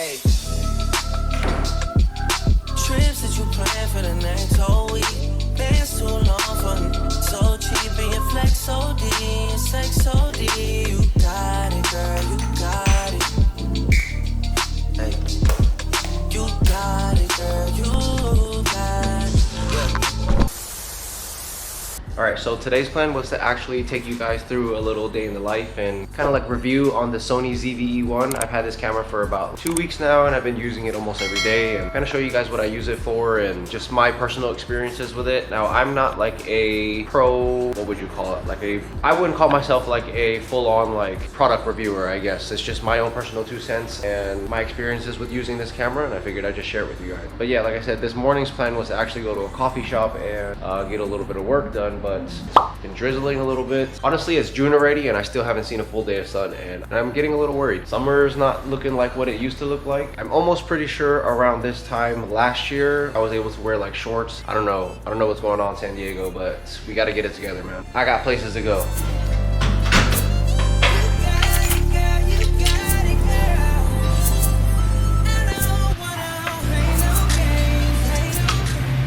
Hey. Trips that you plan for the next whole week. Bands too long for me. So cheap, being flex OD, sex OD. You got it, girl, you got it. Hey. You got it, girl, you got it. Yeah. Alright, so today's plan was to actually take you guys through a little day in the life and kind of like review on the Sony ZV-E1. I've had this camera for about 2 weeks now and I've been using it almost every day, and kind of show you guys what I use it for and just my personal experiences with it. Now, I'm not like a pro, what would you call it? I wouldn't call myself like a full-on like product reviewer, I guess. It's just my own personal 2 cents and my experiences with using this camera, and I figured I'd just share it with you guys. But yeah, like I said, this morning's plan was to actually go to a coffee shop and get a little bit of work done, but it's been drizzling a little bit. Honestly, it's June already and I still haven't seen a full day of sun, and I'm getting a little worried. Summer's not looking like what it used to look like. I'm almost pretty sure around this time last year I was able to wear like shorts. I don't know what's going on in San Diego, but we got to get it together, man. I got places to go.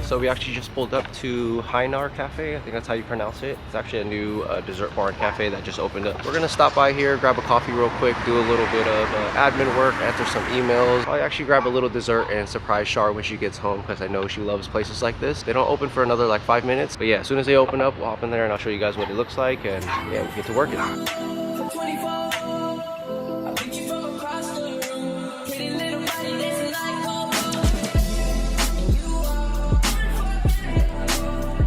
So we actually just pulled up to Hinar Cafe. I think that's how you pronounce it. It's actually a new dessert bar and cafe that just opened up. We're gonna stop by here, grab a coffee real quick, do a little bit of admin work, answer some emails. I'll actually grab a little dessert and surprise Shar when she gets home, because I know she loves places like this. They don't open for another like 5 minutes, but yeah, as soon as they open up, we'll hop in there and I'll show you guys what it looks like, and yeah, we get to working.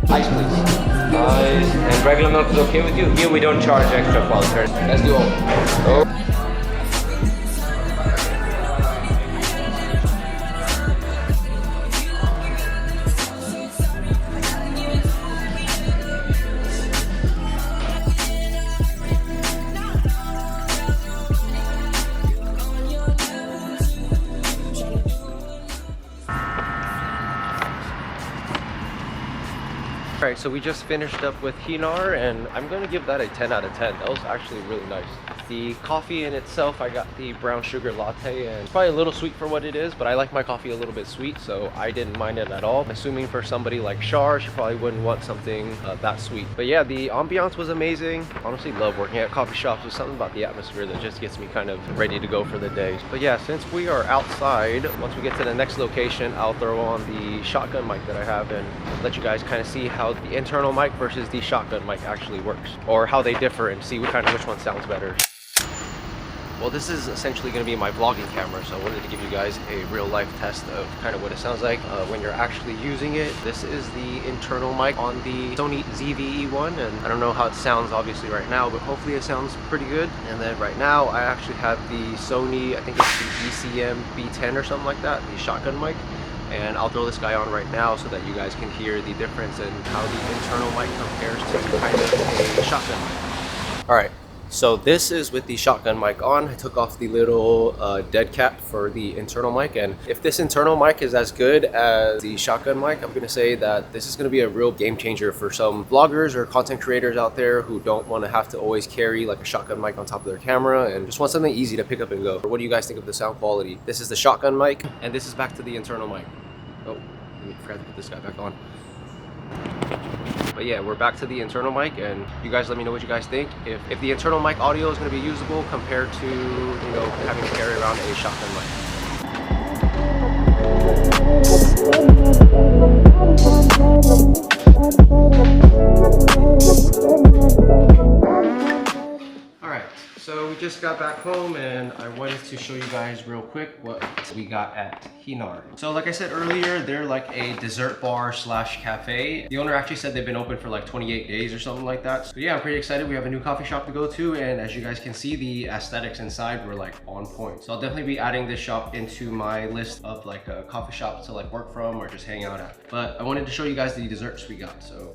Ice, please. Ice. And regular milk is okay with you? Here we don't charge extra for alternatives. Let's do all. Oh. Alright, so we just finished up with Hinar and I'm going to give that a 10 out of 10. That was actually really nice. The coffee in itself, I got the brown sugar latte, and it's probably a little sweet for what it is, but I like my coffee a little bit sweet, so I didn't mind it at all. I'm assuming for somebody like Shar, she probably wouldn't want something that sweet. But yeah, the ambiance was amazing. Honestly, love working at coffee shops. There's something about the atmosphere that just gets me kind of ready to go for the day. But yeah, since we are outside, once we get to the next location, I'll throw on the shotgun mic that I have and let you guys kind of see how the internal mic versus the shotgun mic actually works, or how they differ, and see which one sounds better. Well, this is essentially going to be my vlogging camera, so I wanted to give you guys a real life test of kind of what it sounds like when you're actually using it. This is the internal mic on the Sony ZV-E1, and I don't know how it sounds obviously right now, but hopefully it sounds pretty good. And then right now I actually have the Sony, I think it's the ECM B10 or something like that, the shotgun mic. And I'll throw this guy on right now so that you guys can hear the difference in how the internal mic compares to kind of a shotgun mic. Alright, so this is with the shotgun mic on. I took off the little dead cap for the internal mic, and if this internal mic is as good as the shotgun mic, I'm gonna say that this is gonna be a real game changer for some vloggers or content creators out there who don't want to have to always carry like a shotgun mic on top of their camera and just want something easy to pick up and go. What do you guys think of the sound quality? This is the shotgun mic, and this is back to the internal mic. Oh, I forgot to put this guy back on. But yeah, we're back to the internal mic, and you guys let me know what you guys think. If the internal mic audio is going to be usable compared to, you know, having to carry around a shotgun mic. Alright, so we just got back home and I wanted to show you guys real quick what we got at Hinar. So like I said earlier, they're like a dessert bar slash cafe. The owner actually said they've been open for like 28 days or something like that. So yeah, I'm pretty excited. We have a new coffee shop to go to, and as you guys can see, the aesthetics inside were like on point. So I'll definitely be adding this shop into my list of like coffee shops to like work from or just hang out at. But I wanted to show you guys the desserts we got. So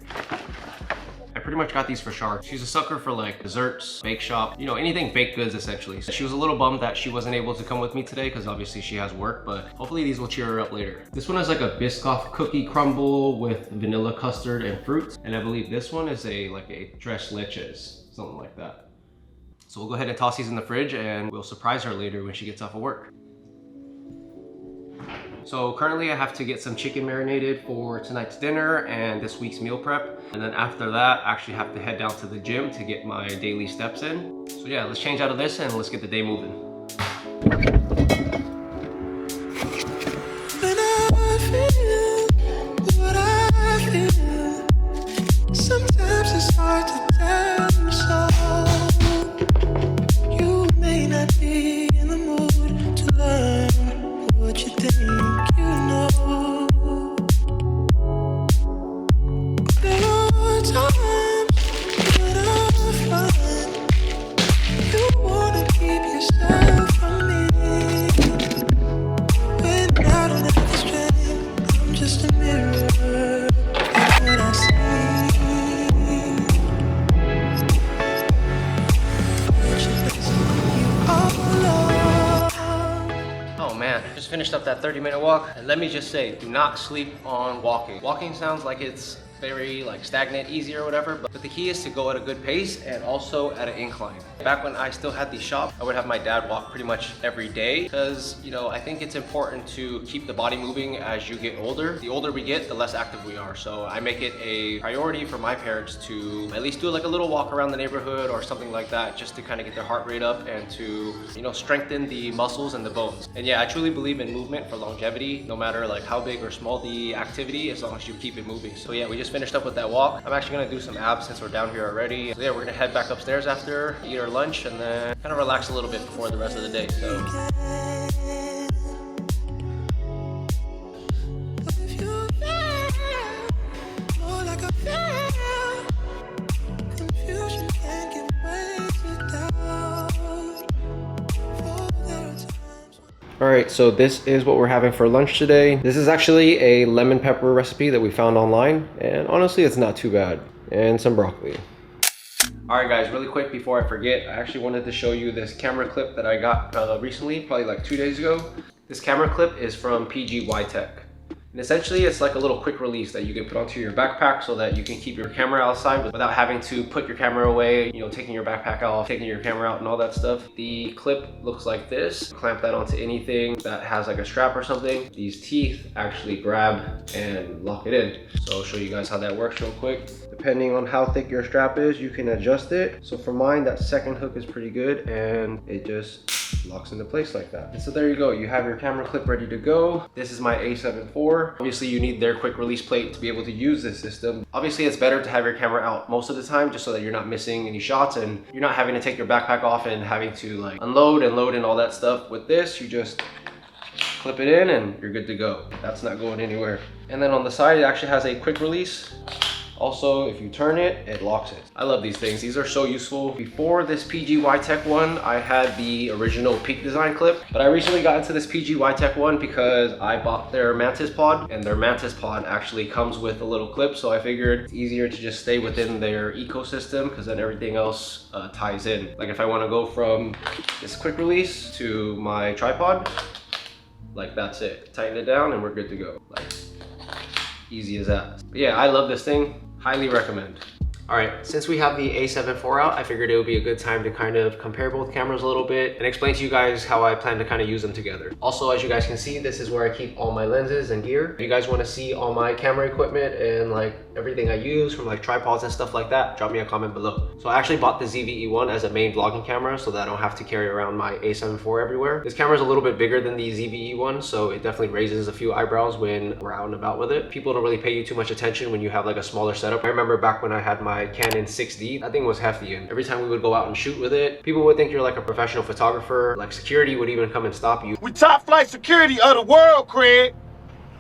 I pretty much got these for Shar. She's a sucker for like desserts, bake shop, you know, anything baked goods essentially. So she was a little bummed that she wasn't able to come with me today because obviously she has work, but hopefully these will cheer her up later. This one is like a Biscoff cookie crumble with vanilla custard and fruit. And I believe this one is like a tres leches, something like that. So we'll go ahead and toss these in the fridge and we'll surprise her later when she gets off of work. So currently I have to get some chicken marinated for tonight's dinner and this week's meal prep. And then after that, I actually have to head down to the gym to get my daily steps in. So yeah, let's change out of this and let's get the day moving. When I feel what I feel, sometimes it's hard to tell you so. You may not be in the mood to learn what you think you know. There are times when I find you wanna keep yourself from me. When I don't have the strength, I'm just a mirror of what I see. Oh man, just finished up that 30-minute walk. And let me just say, do not sleep on walking. Walking sounds like it's very like stagnant, easy or whatever, but the key is to go at a good pace and also at an incline. Back when I still had the shop, I would have my dad walk pretty much every day because, you know, I think it's important to keep the body moving as you get older. The older we get, the less active we are. So I make it a priority for my parents to at least do like a little walk around the neighborhood or something like that, just to kind of get their heart rate up and to, you know, strengthen the muscles and the bones. And yeah, I truly believe in movement for longevity, no matter like how big or small the activity, as long as you keep it moving. So yeah, we just finished up with that walk. I'm actually gonna do some abs since we're down here already. So yeah, we're gonna head back upstairs after, eat our lunch, and then kind of relax a little bit before the rest of the day. So. All right, so this is what we're having for lunch today. This is actually a lemon pepper recipe that we found online, and honestly, it's not too bad. And some broccoli. All right, guys, really quick before I forget, I actually wanted to show you this camera clip that I got recently, probably like 2 days ago. This camera clip is from PGY Tech. And essentially, it's like a little quick release that you can put onto your backpack so that you can keep your camera outside without having to put your camera away, you know, taking your backpack off, taking your camera out and all that stuff. The clip looks like this. Clamp that onto anything that has like a strap or something. These teeth actually grab and lock it in. So I'll show you guys how that works real quick. Depending on how thick your strap is, you can adjust it. So for mine, that second hook is pretty good and it just locks into place like that. And so there you go, you have your camera clip ready to go. This is my A7 IV. Obviously you need their quick release plate to be able to use this system. Obviously it's better to have your camera out most of the time just so that you're not missing any shots and you're not having to take your backpack off and having to like unload and load and all that stuff. With this, you just clip it in and you're good to go. That's not going anywhere. And then on the side, it actually has a quick release. Also, if you turn it, it locks it. I love these things. These are so useful. Before this PGY Tech one, I had the original Peak Design clip, but I recently got into this PGY Tech one because I bought their Mantis Pod, and their Mantis Pod actually comes with a little clip, so I figured it's easier to just stay within their ecosystem because then everything else ties in. Like if I want to go from this quick release to my tripod, like that's it. Tighten it down and we're good to go. Like easy as that. But yeah, I love this thing. Highly recommend. All right, since we have the A7 IV out, I figured it would be a good time to kind of compare both cameras a little bit and explain to you guys how I plan to kind of use them together. Also, as you guys can see, this is where I keep all my lenses and gear. If you guys want to see all my camera equipment and like everything I use from like tripods and stuff like that, drop me a comment below. So I actually bought the ZV-E1 as a main vlogging camera so that I don't have to carry around my A7 IV everywhere. This camera is a little bit bigger than the ZV-E1, so it definitely raises a few eyebrows when we're out and about with it. People don't really pay you too much attention when you have like a smaller setup. I remember back when I had my Canon 6D, that thing was hefty, and every time we would go out and shoot with it, people would think you're like a professional photographer. Like security would even come and stop you. We top flight security of the world, Craig.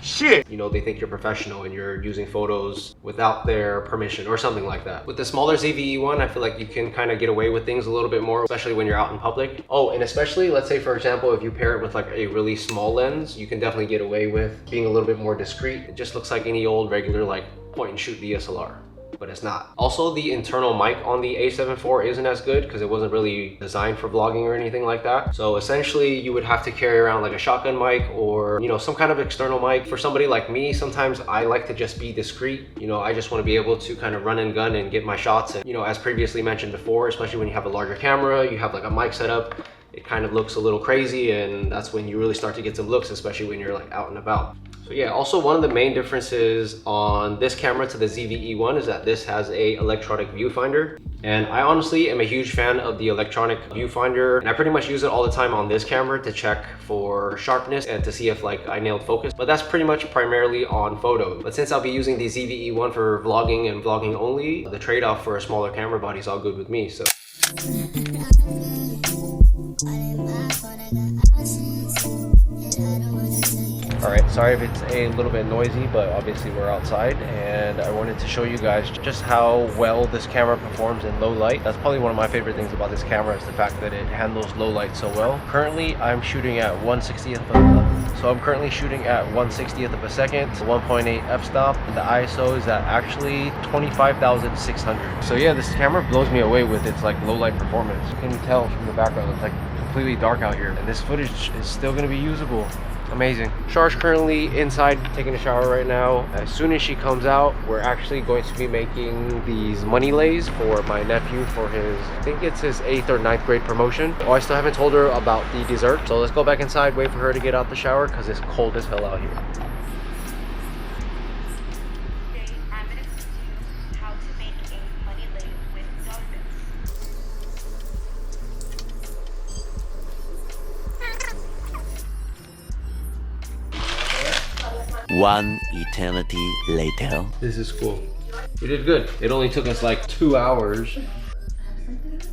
Shit. You know, they think you're professional and you're using photos without their permission or something like that. With the smaller ZV-E1, I feel like you can kind of get away with things a little bit more, especially when you're out in public. Oh, and especially, let's say for example, if you pair it with like a really small lens, you can definitely get away with being a little bit more discreet. It just looks like any old regular like point and shoot DSLR. But it's not. Also, the internal mic on the A7 IV isn't as good because it wasn't really designed for vlogging or anything like that. So essentially, you would have to carry around like a shotgun mic or, you know, some kind of external mic. For somebody like me, sometimes I like to just be discreet. You know, I just want to be able to kind of run and gun and get my shots. And, you know, as previously mentioned before, especially when you have a larger camera, you have like a mic setup, it kind of looks a little crazy, and that's when you really start to get some looks, especially when you're like out and about. So yeah, also one of the main differences on this camera to the ZV-E1 is that this has a electronic viewfinder. And I honestly am a huge fan of the electronic viewfinder, and I pretty much use it all the time on this camera to check for sharpness and to see if like I nailed focus. But that's pretty much primarily on photo. But since I'll be using the ZV-E1 for vlogging and vlogging only, the trade-off for a smaller camera body is all good with me. So alright, sorry if it's a little bit noisy, but obviously we're outside, and I wanted to show you guys just how well this camera performs in low light. That's probably one of my favorite things about this camera, is the fact that it handles low light so well. Currently, I'm shooting at 1/60th of a second, 1.8 f-stop, and the ISO is at actually 25,600. So yeah, this camera blows me away with its like low light performance. You can tell from the background, it's like completely dark out here, and this footage is still going to be usable. Amazing. Char's currently inside taking a shower right now. As soon as she comes out, we're actually going to be making these money lays for my nephew for his, I think it's his 8th or 9th grade promotion. Oh, I still haven't told her about the dessert. So let's go back inside, wait for her to get out the shower because it's cold as hell out here. I'm going to teach you how to make a money lay with dolphins. One eternity later. This is cool. We did good. It only took us like 2 hours.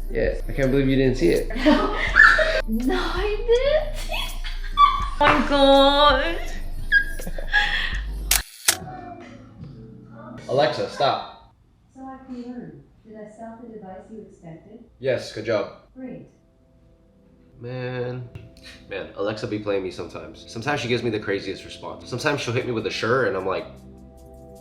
Yeah, I can't believe you didn't see it. No, I didn't. Oh my god. Alexa, stop. So I can learn. Did I sell the device you expected? Yes, good job. Great. Man, Alexa be playing me sometimes. Sometimes she gives me the craziest response. Sometimes she'll hit me with a sure, and I'm like,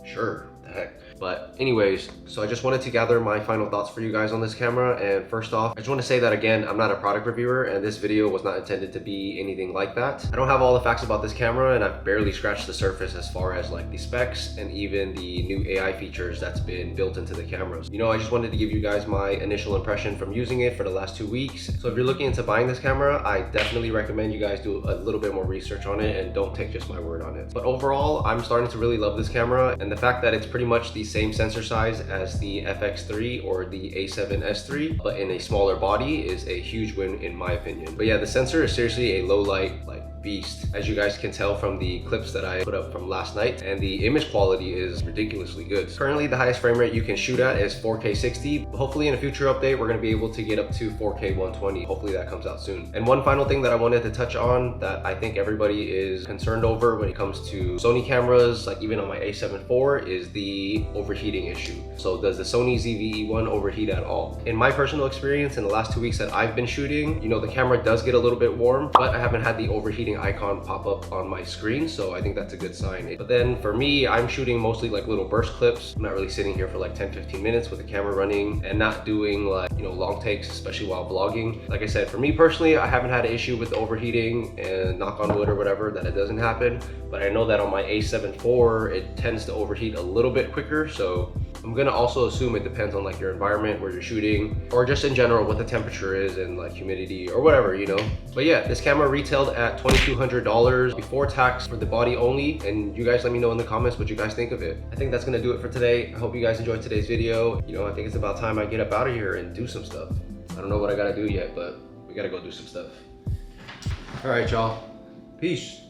sure, what the heck? But anyways, so I just wanted to gather my final thoughts for you guys on this camera. And first off, I just want to say that again, I'm not a product reviewer, and this video was not intended to be anything like that. I don't have all the facts about this camera, and I've barely scratched the surface as far as like the specs and even the new AI features that's been built into the cameras. You know, I just wanted to give you guys my initial impression from using it for the last 2 weeks. So if you're looking into buying this camera, I definitely recommend you guys do a little bit more research on it and don't take just my word on it. But overall, I'm starting to really love this camera, and the fact that it's pretty much the same sensor size as the FX3 or the A7S3, but in a smaller body is a huge win in my opinion. But yeah, the sensor is seriously a low light beast, as you guys can tell from the clips that I put up from last night, and the image quality is ridiculously good. Currently, the highest frame rate you can shoot at is 4K 60. Hopefully in a future update, we're going to be able to get up to 4K 120. Hopefully that comes out soon. And one final thing that I wanted to touch on that I think everybody is concerned over when it comes to Sony cameras, like even on my A7 IV, is the overheating issue. So does the Sony ZV-E1 overheat at all? In my personal experience, in the last 2 weeks that I've been shooting, you know, the camera does get a little bit warm, but I haven't had the overheating icon pop up on my screen, so I think that's a good sign. But then for me, I'm shooting mostly like little burst clips. I'm not really sitting here for like 10-15 minutes with the camera running and not doing like, you know, long takes, especially while vlogging. Like I said, for me personally, I haven't had an issue with overheating, and knock on wood or whatever that it doesn't happen. But I know that on my A7 IV, it tends to overheat a little bit quicker, so I'm gonna also assume it depends on like your environment where you're shooting, or just in general what the temperature is and like humidity or whatever, you know. But yeah, this camera retailed at $2,200 before tax for the body only, and you guys let me know in the comments what you guys think of it. I think that's gonna do it for today. I hope you guys enjoyed today's video. You know, I think it's about time I get up out of here and do some stuff. I don't know what I gotta do yet, but we gotta go do some stuff. All right, y'all. Peace.